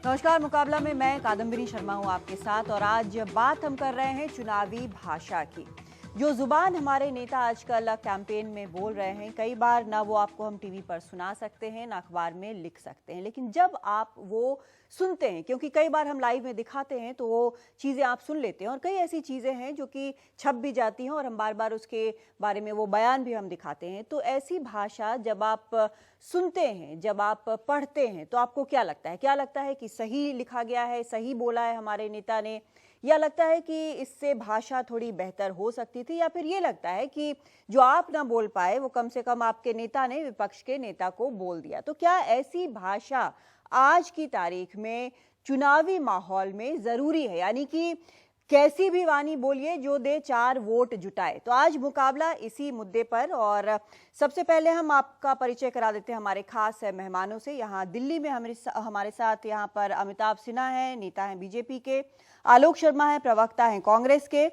नमस्कार। मुकाबला में मैं कादम्बिनी शर्मा हूं आपके साथ और आज बात हम कर रहे हैं चुनावी भाषा की। जो जुबान हमारे नेता आजकल कैंपेन में बोल रहे हैं, कई बार ना वो आपको हम टीवी पर सुना सकते हैं ना अखबार में लिख सकते हैं, लेकिन जब आप वो सुनते हैं, क्योंकि कई बार हम लाइव में दिखाते हैं तो वो चीज़ें आप सुन लेते हैं और कई ऐसी चीज़ें हैं जो कि छप भी जाती हैं और हम बार बार उसके बारे में वो बयान भी हम दिखाते हैं। तो ऐसी भाषा जब आप सुनते हैं, जब आप पढ़ते हैं, तो आपको क्या लगता है? क्या लगता है कि सही लिखा गया है, सही बोला है हमारे नेता ने, या लगता है कि इससे भाषा थोड़ी बेहतर हो सकती थी, या फिर ये लगता है कि जो आप ना बोल पाए वो कम से कम आपके नेता ने विपक्ष के नेता को बोल दिया? तो क्या ऐसी भाषा आज की तारीख में चुनावी माहौल में जरूरी है? यानी कि कैसी भी वाणी बोलिए जो दे 4 वोट जुटाए। तो आज मुकाबला इसी मुद्दे पर, और सबसे पहले हम आपका परिचय करा देते हैं हमारे खास मेहमानों से। यहाँ दिल्ली में हमारे साथ यहाँ पर अमिताभ सिन्हा हैं, नेता हैं बीजेपी के। आलोक शर्मा हैं, प्रवक्ता हैं कांग्रेस के।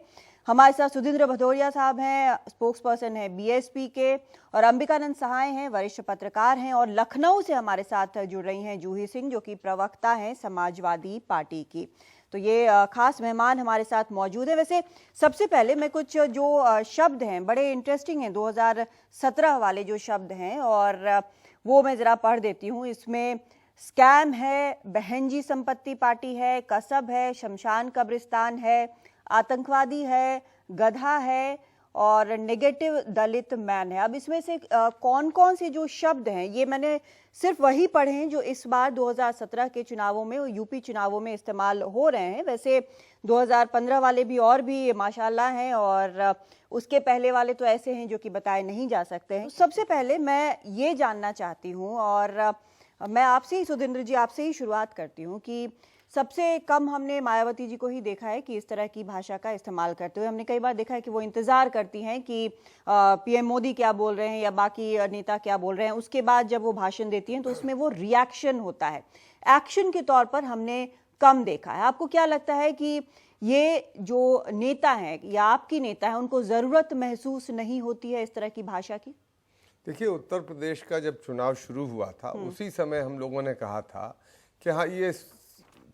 हमारे साथ सुधींद्र भदौरिया साहब हैं, स्पोक्स पर्सन है बीएसपी के। और अंबिकानंद सहाय हैं, वरिष्ठ पत्रकार हैं। और लखनऊ से हमारे साथ जुड़ रही हैं जूही सिंह, जो कि प्रवक्ता हैं समाजवादी पार्टी की। तो ये खास मेहमान हमारे साथ मौजूद है। वैसे सबसे पहले मैं कुछ जो शब्द हैं बड़े इंटरेस्टिंग हैं, 2017 वाले जो शब्द हैं, और वो मैं ज़रा पढ़ देती हूँ। इसमें स्कैम है, बहनजी संपत्ति पार्टी है, कसब है, शमशान कब्रिस्तान है, आतंकवादी है, गधा है और नेगेटिव दलित मैन है। अब इसमें से कौन कौन से जो शब्द हैं, ये मैंने सिर्फ वही पढ़े हैं जो इस बार 2017 के चुनावों में, यूपी चुनावों में इस्तेमाल हो रहे हैं। वैसे 2015 वाले भी और भी माशाल्लाह हैं, और उसके पहले वाले तो ऐसे हैं जो कि बताए नहीं जा सकते हैं। सबसे पहले मैं ये जानना चाहती हूँ, और मैं आपसे ही सुधींद्र जी, आपसे ही शुरुआत करती हूँ कि सबसे कम हमने मायावती जी को ही देखा है कि इस तरह की भाषा का इस्तेमाल करते हुए। हमने कई बार देखा है कि वो इंतजार करती हैं कि पीएम मोदी क्या बोल रहे हैं या बाकी नेता क्या बोल रहे हैं। उसके बाद जब वो भाषण देती हैं तो उसमें वो रिएक्शन होता है, एक्शन के तौर पर हमने कम देखा है। आपको क्या लगता है कि ये जो नेता हैं या आपकी नेता है, उनको जरूरत महसूस नहीं होती है इस तरह की भाषा की? देखिए, उत्तर प्रदेश का जब चुनाव शुरू हुआ था उसी समय हम लोगों ने कहा था कि हाँ, ये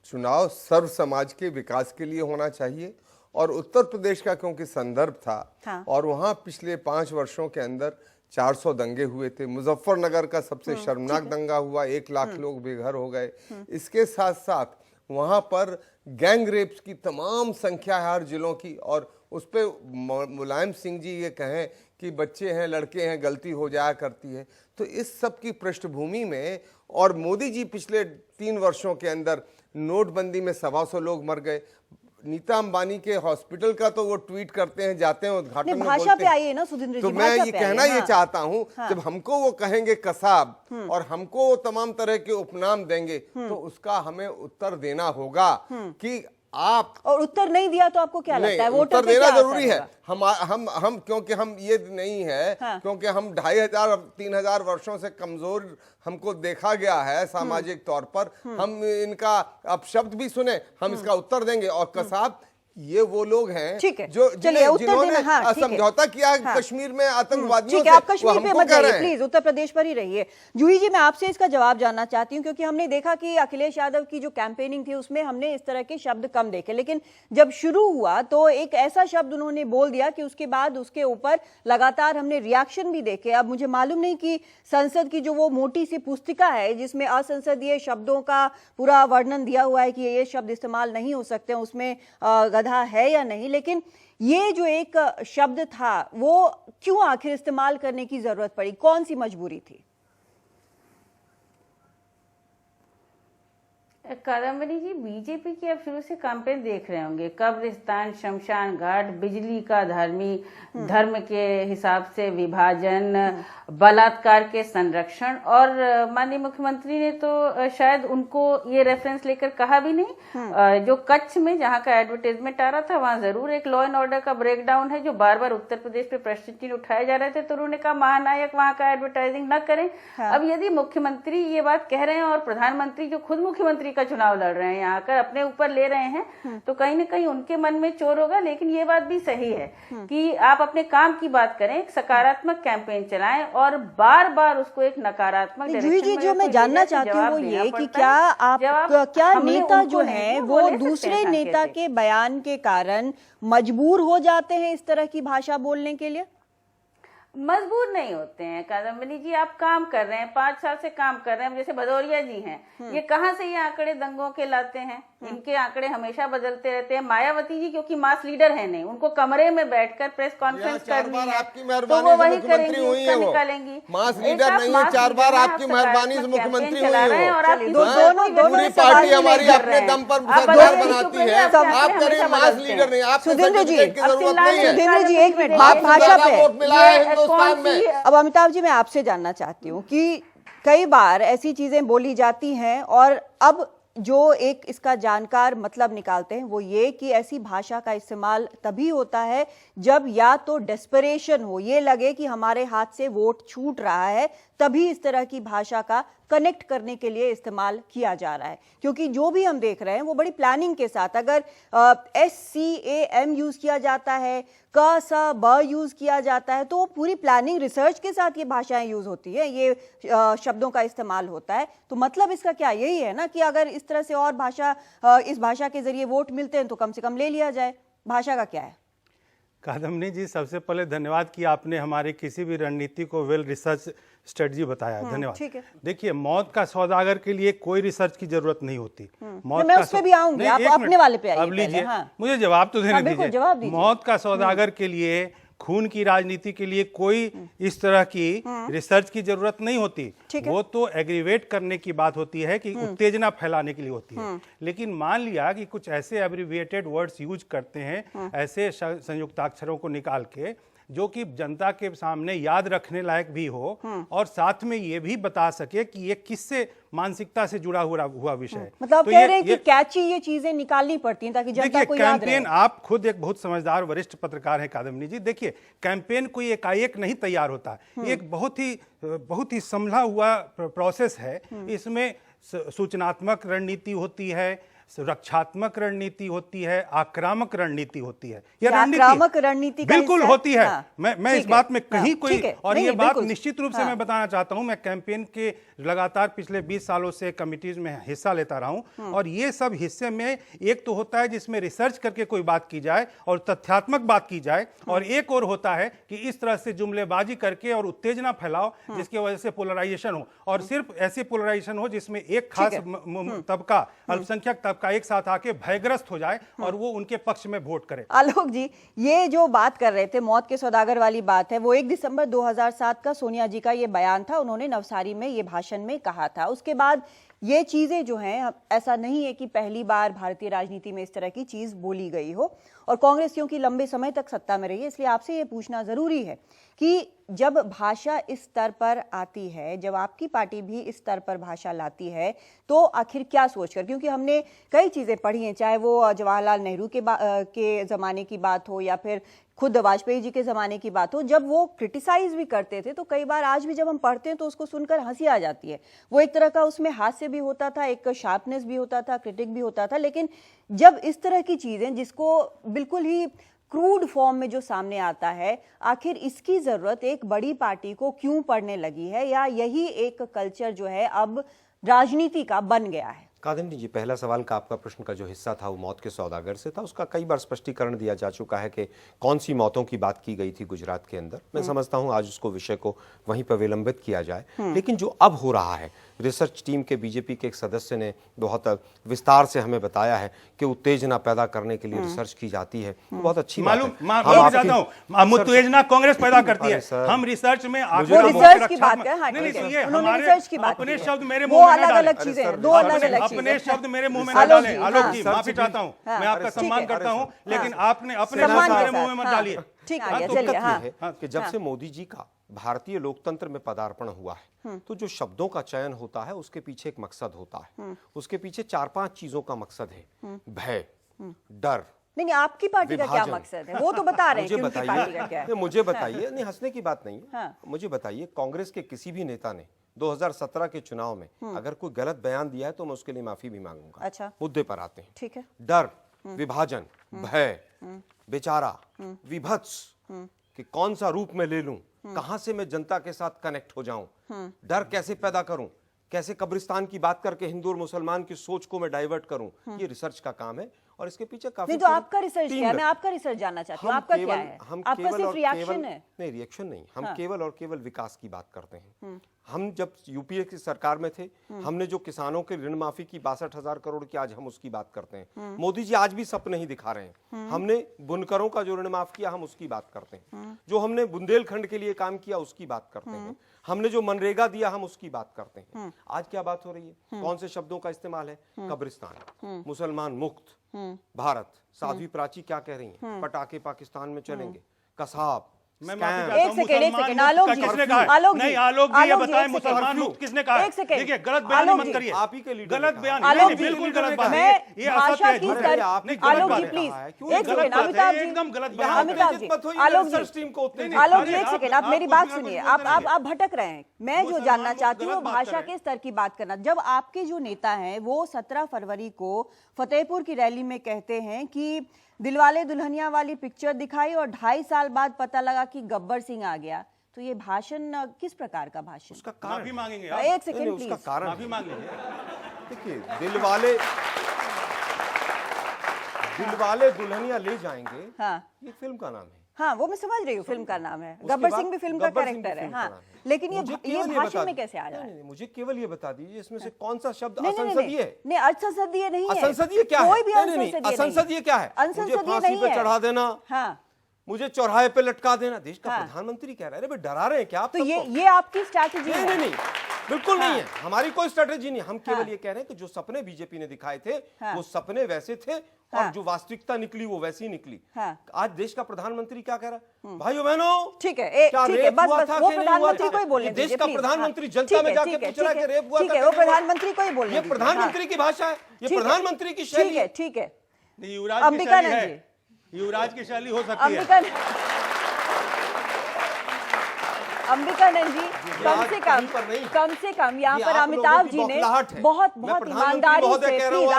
चुनाव सर्व समाज के विकास के लिए होना चाहिए। और उत्तर प्रदेश का क्योंकि संदर्भ था, हाँ। और वहाँ पिछले 5 वर्षों के अंदर 400 दंगे हुए थे। मुजफ्फरनगर का सबसे शर्मनाक दंगा हुआ, 1 लाख लोग बेघर हो गए। इसके साथ साथ वहाँ पर गैंग रेप्स की तमाम संख्या है हर जिलों की, और उस पर मुलायम सिंह जी ये कहें कि बच्चे हैं, लड़के हैं, गलती हो जाया करती है। तो इस सब की पृष्ठभूमि में, और मोदी जी पिछले 3 वर्षों के अंदर नोटबंदी में 125 लोग मर गए। नीता अंबानी के हॉस्पिटल का तो वो ट्वीट करते हैं, जाते हैं उद्घाटन में भाषा पे आइए ना सुधींद्र जी। तो मैं ये कहना ये चाहता हूँ, जब हमको वो कहेंगे कसाब और हमको वो तमाम तरह के उपनाम देंगे, तो उसका हमें उत्तर देना होगा कि आप, और उत्तर नहीं दिया तो आपको क्या लगता है वोटर उत्तर देना जरूरी है। हम क्योंकि हम ये नहीं है, हाँ। क्योंकि हम 2500-3000 वर्षों से कमजोर हमको देखा गया है सामाजिक तौर पर। हम इनका अब शब्द भी सुने, हम इसका उत्तर देंगे। और कसाब ये वो लोग हैं जो जिन्होंने समझौता किया हाँ। कश्मीर में आतंकवादियों से। आप कश्मीर पे मत जाइए प्लीज, उत्तर प्रदेश पर ही रहिए। जूही जी, मैं आपसे इसका जवाब जानना चाहती हूँ, क्योंकि हमने देखा कि अखिलेश यादव की जो कैंपेनिंग थी उसमें हमने इस तरह के शब्द कम देखे, लेकिन जब शुरू हुआ तो एक ऐसा शब्द उन्होंने बोल दिया कि उसके बाद उसके ऊपर लगातार हमने रिएक्शन भी देखे। अब मुझे मालूम नहीं कि संसद की जो वो मोटी सी पुस्तिका है जिसमें असंसदीय शब्दों का पूरा वर्णन दिया हुआ है कि ये शब्द इस्तेमाल नहीं हो सकते, उसमें है या नहीं, लेकिन ये जो एक शब्द था वो क्यों आखिर इस्तेमाल करने की जरूरत पड़ी? कौन सी मजबूरी थी? कादम्बिनी जी, बीजेपी की अब शुरू से कैंपेन देख रहे होंगे, कब्रिस्तान, शमशान घाट, बिजली का धर्म के हिसाब से विभाजन, बलात्कार के संरक्षण। और माननीय मुख्यमंत्री ने तो शायद उनको ये रेफरेंस लेकर कहा भी नहीं। जो कच्छ में जहाँ का एडवर्टाइजमेंट आ रहा था वहां जरूर एक लॉ एंड ऑर्डर का ब्रेकडाउन है, जो बार बार उत्तर प्रदेश पे प्रश्न चिन्ह उठाए जा रहे थे, तो उन्होंने कहा महानायक वहां का एडवर्टाइजिंग न करें। अब यदि मुख्यमंत्री ये बात कह रहे हैं और प्रधानमंत्री जो खुद मुख्यमंत्री का चुनाव लड़ रहे हैं, यहाँ आकर अपने ऊपर ले रहे हैं, तो कहीं ना कहीं उनके मन में चोर होगा। लेकिन ये बात भी सही है कि आप अपने काम की बात करें, एक सकारात्मक कैंपेन चलाएं और बार बार उसको एक नकारात्मक जूही जी, जो मैं जानना चाहती हूँ वो ये कि क्या नेता जो है वो दूसरे नेता के बयान के कारण मजबूर हो जाते हैं इस तरह की भाषा बोलने के लिए? मजबूर नहीं होते हैं कादम्बिनी जी, आप काम कर रहे हैं, 5 साल से काम कर रहे हैं। जैसे भदौरिया जी हैं, ये कहाँ से ये आंकड़े दंगों के लाते हैं? इनके आंकड़े हमेशा बदलते रहते हैं। मायावती जी क्योंकि मास लीडर है नहीं, उनको कमरे में बैठकर प्रेस कॉन्फ्रेंस करनी है तो वो वही करेंगी, उसका निकालेंगी। मास लीडर नहीं है, 4 बार आपकी मेहरबानी से मुख्यमंत्री हुई है और आप पूरी पार्टी हमारी अपने दम पर सरकार बनाती है। आप करें मास लीडर नहीं, आप सुधींद्र जी, जरूरत नहीं है। सुधींद्र जी एक मिनट, आप भाषा पे वोट मिला है हिंदुस्तान में। अब अमिताभ जी, मैं आपसे जानना चाहती हूँ कि कई बार ऐसी चीजें बोली जाती हैं और अब जो एक इसका जानकार मतलब निकालते हैं वो ये कि ऐसी भाषा का इस्तेमाल तभी होता है जब या तो डेस्परेशन हो, ये लगे कि हमारे हाथ से वोट छूट रहा है, तभी इस तरह की भाषा का कनेक्ट करने के लिए इस्तेमाल किया जा रहा है। क्योंकि जो भी हम देख रहे हैं वो बड़ी प्लानिंग के साथ, अगर SCAM यूज किया जाता है, क स ब यूज किया जाता है, तो पूरी प्लानिंग रिसर्च के साथ ये भाषाएं यूज होती है, ये शब्दों का इस्तेमाल होता है। तो मतलब इसका क्या यही है ना कि अगर इस तरह से और इस भाषा के जरिए वोट मिलते हैं तो कम से कम ले लिया जाए। भाषा का क्या है? कादम्बिनी जी, सबसे पहले धन्यवाद कि आपने हमारी किसी भी रणनीति को वेल रिसर्च स्ट्रेटजी बताया। धन्यवाद। ठीक है। देखिए, मौत का सौदागर के लिए कोई रिसर्च की जरूरत नहीं होती। मैं उस पे भी आऊंगी, आप अपने वाले पे आइए। अब लीजिए, हाँ। मुझे जवाब तो देने बिल्कुल, दीजिए। जवाब दीजिए। मौत का सौदागर के लिए, खून की राजनीति के लिए कोई इस तरह की रिसर्च की जरूरत नहीं होती। वो तो एग्रीवेट करने की बात होती है कि उत्तेजना फैलाने के लिए होती है। लेकिन मान लिया कि कुछ ऐसे एब्रिविएटेड वर्ड्स यूज करते हैं, ऐसे संयुक्ताक्षरों को निकाल के, जो कि जनता के सामने याद रखने लायक भी हो और साथ में ये भी बता सके कि ये किससे मानसिकता से जुड़ा हुआ विषय है। मतलब आप कह रहे हैं कि कैची ये चीजें निकालनी पड़ती हैं ताकि जनता को याद रहे। कैंपेन, आप खुद एक बहुत समझदार वरिष्ठ पत्रकार हैं कादम्बिनी जी। देखिए, कैंपेन कोई एकाएक नहीं तैयार होता, एक बहुत ही संभला हुआ प्रोसेस है। इसमें सूचनात्मक रणनीति होती है, रक्षात्मक रणनीति होती है, आक्रामक रणनीति होती है। यह आक्रामक रणनीति बिल्कुल होती है। मैं इस बात में कहीं कोई और ये बात बिल्कुल। निश्चित रूप से मैं बताना चाहता हूं, मैं कैंपेन के लगातार पिछले 20 सालों से कमिटीज में हिस्सा लेता रहा हूं, और ये सब हिस्से में एक तो होता है जिसमें रिसर्च करके कोई बात की जाए और तथ्यात्मक बात की जाए, और एक और होता है कि इस तरह से जुमलेबाजी करके और उत्तेजना फैलाओ जिसकी वजह से पोलराइजेशन हो, और सिर्फ ऐसी पोलराइजेशन हो जिसमें एक खास तबका, अल्पसंख्यक तबका एक साथ आके भयग्रस्त हो जाए और वो उनके पक्ष में वोट करे। आलोक जी, ये जो बात कर रहे थे मौत के सौदागर वाली बात है, वो 1 दिसंबर 2007 का सोनिया जी का ये बयान था, उन्होंने नवसारी में ये भाषण में कहा था। उसके बाद ये चीजें जो हैं, ऐसा नहीं है कि पहली बार भारतीय राजनीति में इस तरह की चीज बोली गई हो, और कांग्रेस क्योंकि लंबे समय तक सत्ता में रही है, इसलिए आपसे ये पूछना जरूरी है कि जब भाषा इस स्तर पर आती है, जब आपकी पार्टी भी इस स्तर पर भाषा लाती है, तो आखिर क्या सोचकर, क्योंकि हमने कई चीजें पढ़ी हैं, चाहे वो जवाहरलाल नेहरू के जमाने की बात हो या फिर खुद वाजपेयी जी के जमाने की बात हो, जब वो क्रिटिसाइज भी करते थे, तो कई बार आज भी जब हम पढ़ते हैं तो उसको सुनकर हंसी आ जाती है। वो एक तरह का उसमें हास्य भी होता था, एक शार्पनेस भी होता था, क्रिटिक भी होता था। लेकिन जब इस तरह की चीजें जिसको बिल्कुल ही क्रूड फॉर्म में जो सामने आता है, आखिर इसकी जरूरत एक बड़ी पार्टी को क्यों पड़ने लगी है, या यही एक कल्चर जो है अब राजनीति का बन गया है? कादम्बिनी जी, पहला सवाल का आपका प्रश्न का जो हिस्सा था वो मौत के सौदागर से था। उसका कई बार स्पष्टीकरण दिया जा चुका है कि कौन सी मौतों की बात की गई थी गुजरात के अंदर। मैं समझता हूं आज उसको विषय को वहीं पर विलंबित किया जाए। लेकिन जो अब हो रहा है, रिसर्च टीम के बीजेपी के एक सदस्य ने बहुत विस्तार से हमें बताया है कि उत्तेजना पैदा करने के लिए रिसर्च की जाती है। बहुत अच्छी मालूम बात है। उत्तेजना कांग्रेस पैदा करती है। हम रिसर्च में रिसर्च की बात करें, अपने शब्द मेरे मुंह में अलग चीजें हैं, दो अलग अपने शब्द मेरे मुंह में न डालें। आलोक जी, माफी चाहता हूँ, मैं आपका सम्मान करता हूँ, लेकिन आपने अपने शब्द मेरे मुंह में मत डालिए। ठीक है कि जब से मोदी जी का भारतीय लोकतंत्र में पदार्पण हुआ है, तो जो शब्दों का चयन होता है उसके पीछे एक मकसद होता है। उसके पीछे 4-5 चीजों का मकसद है। भय, डर। नहीं, आपकी पार्टी का क्या मकसद है वो तो बता रहे हैं कि उनकी पार्टी का क्या है। मुझे बताइए, नहीं हंसने की बात नहीं है, मुझे बताइए कांग्रेस के किसी भी नेता ने 2017 के चुनाव में अगर कोई गलत बयान दिया है तो मैं उसके लिए माफी भी मांगूंगा। अच्छा। मुद्दे पर आते हैं। ठीक है। डर, विभाजन, भय, बेचारा, विभत्स कि कौन सा रूप में ले लूं, कहां से मैं जनता के साथ कनेक्ट हो जाऊं, डर कैसे पैदा करूं, कैसे कब्रिस्तान की बात करके हिंदू और मुसलमान की सोच को मैं डाइवर्ट करूं, ये रिसर्च का काम है और इसके पीछे काफी नहीं तो आपका रिसर्च क्या है? मैं आपका रिसर्च जानना चाहती हूँ, आपका क्या है? आपका सिर्फ रिएक्शन है? नहीं, रिएक्शन नहीं, हम केवल और केवल विकास की बात करते हैं। हम जब यूपीए की सरकार में थे, हमने जो किसानों के ऋण माफी की 62,000 करोड़ की, आज हम उसकी बात करते हैं। मोदी जी आज भी सपने ही दिखा रहे हैं। हमने बुनकरों का जो ऋण माफ किया, हम उसकी बात करते हैं। जो हमने बुंदेलखंड के लिए काम किया, उसकी बात करते हैं। हमने जो मनरेगा दिया, हम उसकी बात करते हैं। आज क्या बात हो रही है? कौन से शब्दों का इस्तेमाल है? कब्रिस्तान, मुसलमान मुक्त भारत, साध्वी प्राची क्या कह रही हैं? पटाखे पाकिस्तान में चलेंगे, कसाब, मैं माफी स्कैम। चाहता हूं, एक सेकंड, मुसलमान आलोक मुक्त जी, का किसने कहा है? आलोक जी, नहीं, आलोक जी ये आलोक जी, बताएं एक मुसलमान सेकंड। मुक्त किसने कहा है? एक सेकंड। देखिए गलत बयान आलोक मत जी, करिए। आप ही के लीडर गलत ने बयान कहा। नहीं, आलोक नहीं, जी, बिल्कुल गलत बात है। मैं ये भाषा असत्य है, की झूठ स्तर- है। आपने नहीं, आलोक गलत जी बात है। प्लीज, क्यों एक गलत सेकंड, बात है, अमिताभ जी, एकदम गलत यहाँ बयान पे अमिताभ जित जी, मत होइए, आलोक जी, रिसर्च टीम को उत्तेजित आलोक करिए। जी एक सेकंड, आप मेरी कुछ बात ना कुछ सुनिए। बोलते आप भटक रहे हैं। मैं जो मुसलमान जानना लोग चाहती हूँ गलत बात भाषा कर रहे के हैं। स्तर की बात करना। जब आपके जो नेता हैं वो 17 फरवरी को फतेहपुर की रैली में कहते हैं कि दिलवाले दुल्हनिया वाली पिक्चर दिखाई और 2.5 साल बाद पता लगा कि गब्बर सिंह आ गया, तो ये भाषण किस प्रकार का भाषण? उसका कारण माफी मांगेंगे एक आप? सेकंड नहीं, उसका प्लीज। कारण माफी मांग लीजिए। देखिए, दिलवाले दुल्हनिया ले जाएंगे, हाँ ये फिल्म का नाम है। हाँ, वो मैं समझ रही हूँ, फिल्म का नाम है। उसके गब्बर बाद सिंह भी फिल्म का गब्बर सिंह भी कैरेक्टर है। फिल्म हाँ, का नाम है। लेकिन मुझे ये केवल बता भाषण में दीजिए- कैसे आ रहा है? नहीं, मुझे केवल ये बता दीजिए इसमें से कौन सा शब्द नहीं, नहीं, असंसदीय है? नहीं, असंसदीय नहीं है। असंसदीय क्या है? कोई भी नहीं, नहीं, असंसदीय नहीं। असंसदीय क्या है? मुझे असंसदीय फांसी नहीं पे है। चढ़ा देना, हाँ, मुझे चौराहे पे लटका देना। देश का हाँ। प्रधानमंत्री कह रहा है, अरे भाई डरा रहे हैं क्या आप तो सबको? ये आपकी स्ट्रैटेजी नहीं, है? नहीं, नहीं, बिल्कुल नहीं है। हमारी कोई स्ट्रेटेजी नहीं। हम केवल ये कह रहे हैं कि जो सपने बीजेपी ने दिखाए थे, वो सपने वैसे थे और जो वास्तविकता निकली वो वैसी निकली। आज देश का प्रधानमंत्री क्या कह रहा है? भाइयों बहनों, ठीक है, क्या ठीक है, रेप बस हुआ बस था वो कि नहीं हुआ प्रधानमंत्री था? को ही बोलने ये देश दीजिए, का प्लीज। प्रधानमंत्री हाँ, जनता ठीक में है, जाके ठीक है, पूछ रहा है ठीक कि है, रेप हुआ ठीक था है, कि वो नहीं हुआ? प्रधानमंत्री को ही बोलने ये दीजिए। प्रधानमंत्री की भाषा है, ये ठीक है, प्रधानमंत्री की शैली ठीक है, ठीक है। युवराज की अंबिका शैली नंदी। है, युवराज की शैली हो सकती है। अंबिकानंद जी, कम से कम यहाँ पर अमिताभ जी ने बहुत ईमानदारी से, प्लीज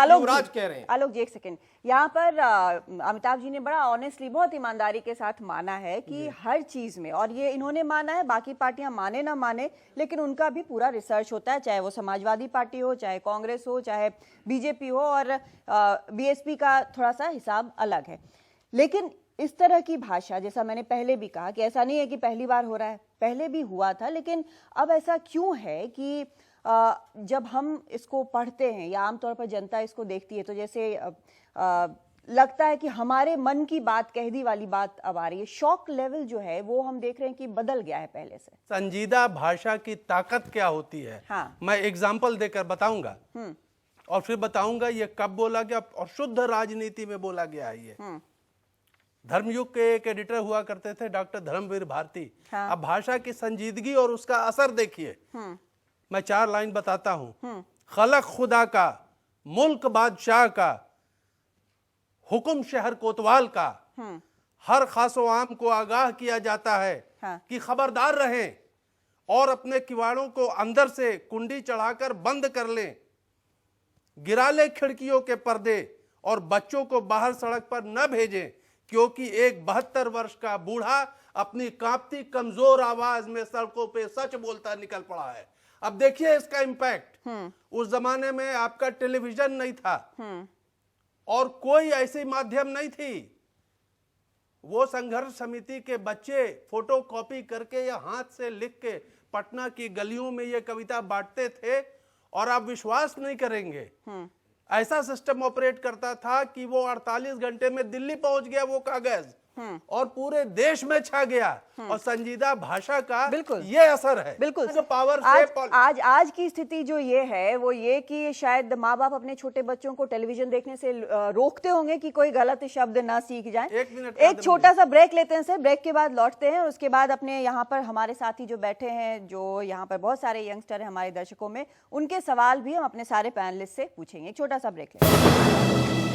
आलोक जी एक सेकंड, यहाँ पर अमिताभ जी ने बड़ा ऑनेस्टली बहुत ईमानदारी के साथ माना है कि हर चीज में, और ये इन्होंने माना है, बाकी पार्टियां माने ना माने, लेकिन उनका भी पूरा रिसर्च होता है, चाहे वो समाजवादी पार्टी हो, चाहे कांग्रेस हो, चाहे बीजेपी हो, और बीएसपी का थोड़ा सा हिसाब अलग है। लेकिन इस तरह की भाषा, जैसा मैंने पहले भी कहा कि ऐसा नहीं है कि पहली बार हो रहा है, पहले भी हुआ था, लेकिन अब ऐसा क्यों है कि जब हम इसको पढ़ते हैं या आमतौर पर जनता इसको देखती है तो जैसे लगता है कि हमारे मन की बात कह दी वाली बात अब आ रही है। शॉक लेवल जो है वो हम देख रहे हैं कि बदल गया है पहले से। संजीदा भाषा की ताकत क्या होती है? हाँ। मैं एग्जाम्पल देकर बताऊंगा और फिर बताऊंगा ये कब बोला गया और शुद्ध राजनीति में बोला गया है ये। धर्मयुग के एक एडिटर हुआ करते थे डॉक्टर धर्मवीर भारती। हाँ। अब भाषा की संजीदगी और उसका असर देखिए। मैं 4 लाइन बताता हूं। खलक खुदा का, मुल्क बादशाह का, हुक्म शहर कोतवाल का, हर खासो आम को आगाह किया जाता है कि खबरदार रहें और अपने किवाड़ों को अंदर से कुंडी चढ़ाकर बंद कर लें, गिरा ले खिड़कियों के पर्दे और बच्चों को बाहर सड़क पर न भेजें, क्योंकि एक 72 वर्ष का बूढ़ा अपनी कांपती कमजोर आवाज में सड़कों पे सच बोलता निकल पड़ा है। अब देखिए इसका इम्पैक्ट। उस जमाने में आपका टेलीविजन नहीं था और कोई ऐसी माध्यम नहीं थी। वो संघर्ष समिति के बच्चे फोटो कॉपी करके या हाथ से लिख के पटना की गलियों में ये कविता बांटते थे और आप विश्वास नहीं करेंगे, ऐसा सिस्टम ऑपरेट करता था कि वो 48 घंटे में दिल्ली पहुंच गया वो कागज और पूरे देश में छा गया। और संजीदा भाषा का ये असर है। बिल्कुल। जो पावर आज की स्थिति जो ये है वो ये कि शायद माँ बाप अपने छोटे बच्चों को टेलीविजन देखने से रोकते होंगे कि कोई गलत शब्द ना सीख जाए। एक छोटा सा ब्रेक लेते हैं सर, ब्रेक के बाद लौटते हैं और उसके बाद अपने यहाँ पर हमारे साथी जो बैठे हैं, जो यहाँ पर बहुत सारे यंगस्टर हैं हमारे दर्शकों में, उनके सवाल भी हम अपने सारे पैनलिस्ट से पूछेंगे। एक छोटा सा ब्रेक लेते हैं।